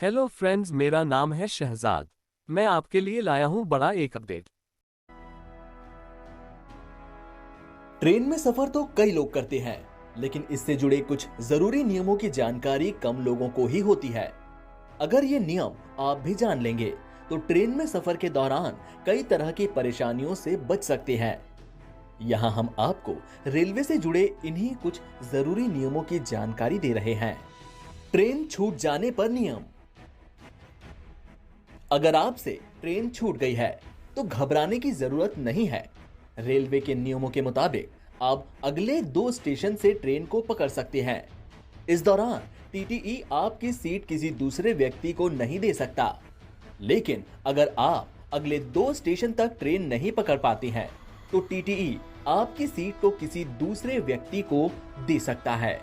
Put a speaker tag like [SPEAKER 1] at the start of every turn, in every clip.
[SPEAKER 1] Hello friends, मेरा नाम है शहजाद। मैं आपके लिए लाया हूं बड़ा एक अपडेट।
[SPEAKER 2] ट्रेन में सफर तो कई लोग करते हैं, लेकिन इससे जुड़े कुछ जरूरी नियमों की जानकारी कम लोगों को ही होती है। अगर ये नियम आप भी जान लेंगे, तो ट्रेन में सफर के दौरान कई तरह की परेशानियों से बच सकते हैं। यहाँ हम आपको रेलवे से जुड़े इन्हीं कुछ जरूरी नियमों की जानकारी दे रहे हैं। ट्रेन छूट जाने पर नियम। अगर आपसे ट्रेन छूट गई है, तो घबराने की जरूरत नहीं है। रेलवे के नियमों के मुताबिक आप अगले 2 स्टेशन से ट्रेन को पकड़ सकते हैं। इस दौरान टीटीई आपकी सीट किसी दूसरे व्यक्ति को नहीं दे सकता। लेकिन अगर आप अगले 2 स्टेशन तक ट्रेन नहीं पकड़ पाते हैं, तो टीटीई आपकी सीट को किसी दूसरे व्यक्ति को दे सकता है।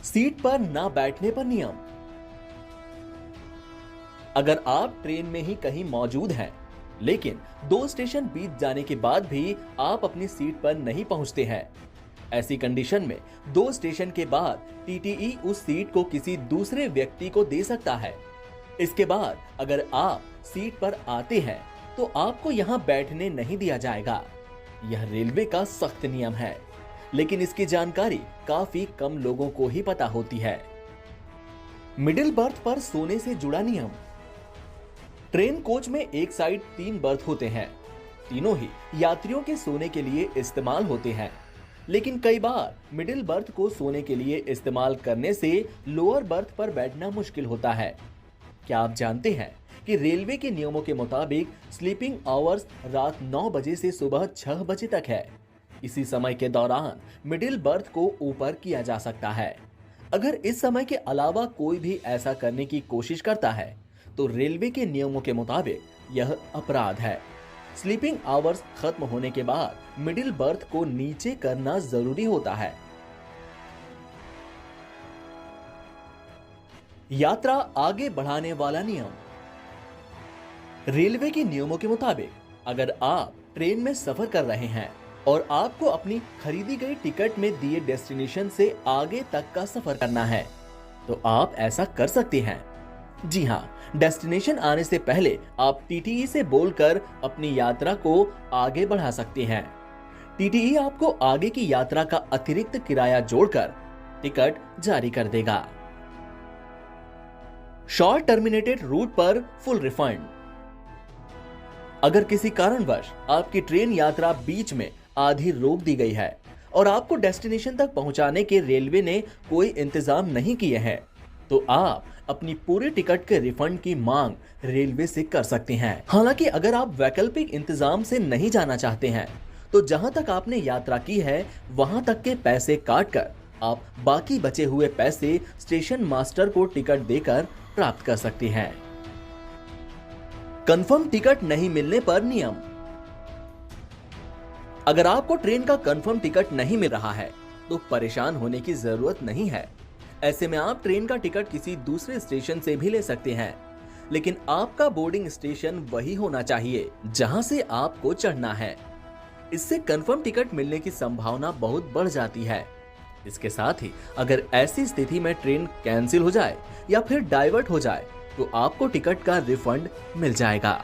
[SPEAKER 2] सीट पर ना बैठने पर नियम। अगर आप ट्रेन में ही कहीं मौजूद हैं, लेकिन 2 स्टेशन बीत जाने के बाद भी आप अपनी सीट पर नहीं पहुंचते हैं, ऐसी कंडीशन में 2 स्टेशन के बाद टीटीई उस सीट को किसी दूसरे व्यक्ति को दे सकता है। इसके बाद अगर आप सीट पर आते हैं, तो आपको यहां बैठने नहीं दिया जाएगा। यह रेलवे का सख्त नियम है, लेकिन इसकी जानकारी काफी कम लोगों को ही पता होती है। मिडिल बर्थ पर सोने से जुड़ा नियम। ट्रेन कोच में एक साइड 3 बर्थ होते हैं। तीनों ही यात्रियों के सोने के लिए इस्तेमाल होते हैं, लेकिन कई बार मिडिल बर्थ को सोने के लिए इस्तेमाल करने से लोअर बर्थ पर बैठना मुश्किल होता है। क्या आप जानते हैं कि रेलवे के नियमों के मुताबिक स्लीपिंग आवर्स रात 9 बजे से सुबह 6 बजे तक है। इसी समय के दौरान मिडिल बर्थ को ऊपर किया जा सकता है। अगर इस समय के अलावा कोई भी ऐसा करने की कोशिश करता है, तो रेलवे के नियमों के मुताबिक यह अपराध है। स्लीपिंग आवर्स खत्म होने के बाद मिडिल बर्थ को नीचे करना जरूरी होता है। यात्रा आगे बढ़ाने वाला नियम। रेलवे के नियमों के मुताबिक अगर आप ट्रेन में सफर कर रहे हैं और आपको अपनी खरीदी गई टिकट में दिए डेस्टिनेशन से आगे तक का सफर करना है, तो आप ऐसा कर सकते हैं। जी हाँ, डेस्टिनेशन आने से पहले आप टीटीई से बोलकर अपनी यात्रा को आगे बढ़ा सकते हैं। टीटीई आपको आगे की यात्रा का अतिरिक्त किराया जोड़कर टिकट जारी कर देगा। शॉर्ट टर्मिनेटेड रूट पर फुल रिफंड। अगर किसी कारणवश आपकी ट्रेन यात्रा बीच में आधी रोक दी गई है और आपको डेस्टिनेशन तक पहुंचाने के रेलवे ने कोई इंतजाम नहीं किए हैं, तो आप अपनी पूरी टिकट के रिफंड की मांग रेलवे से कर सकते हैं। हालांकि अगर आप वैकल्पिक इंतजाम से नहीं जाना चाहते हैं, तो जहां तक आपने यात्रा की है वहां तक के पैसे काटकर आप बाकी बचे हुए पैसे स्टेशन मास्टर को टिकट देकर प्राप्त कर सकते हैं। कंफर्म टिकट नहीं मिलने पर नियम। अगर आपको ट्रेन का कंफर्म टिकट नहीं मिल रहा है, तो परेशान होने की जरूरत नहीं है। ऐसे में आप ट्रेन का टिकट किसी दूसरे स्टेशन से भी ले सकते हैं, लेकिन आपका बोर्डिंग स्टेशन वही होना चाहिए जहां से आपको चढ़ना है। इससे कंफर्म टिकट मिलने की संभावना बहुत बढ़ जाती है। इसके साथ ही अगर ऐसी स्थिति में ट्रेन कैंसिल हो जाए या फिर डाइवर्ट हो जाए, तो आपको टिकट का रिफंड मिल जाएगा।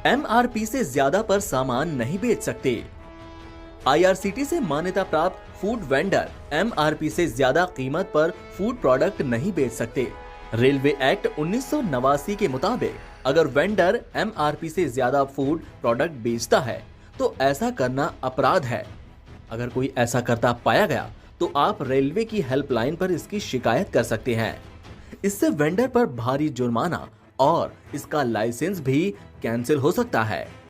[SPEAKER 2] एमआरपी से ज्यादा पर सामान नहीं बेच सकते। आईआरसीटी से मान्यता प्राप्त फूड वेंडर एमआरपी से ज्यादा कीमत पर फूड प्रोडक्ट नहीं बेच सकते। रेलवे एक्ट 1989 के मुताबिक अगर वेंडर एमआरपी से ज्यादा फूड प्रोडक्ट बेचता है, तो ऐसा करना अपराध है। अगर कोई ऐसा करता पाया गया, तो आप रेलवे की हेल्पलाइन पर इसकी शिकायत कर सकते हैं। इससे वेंडर पर भारी जुर्माना और इसका लाइसेंस भी कैंसिल हो सकता है।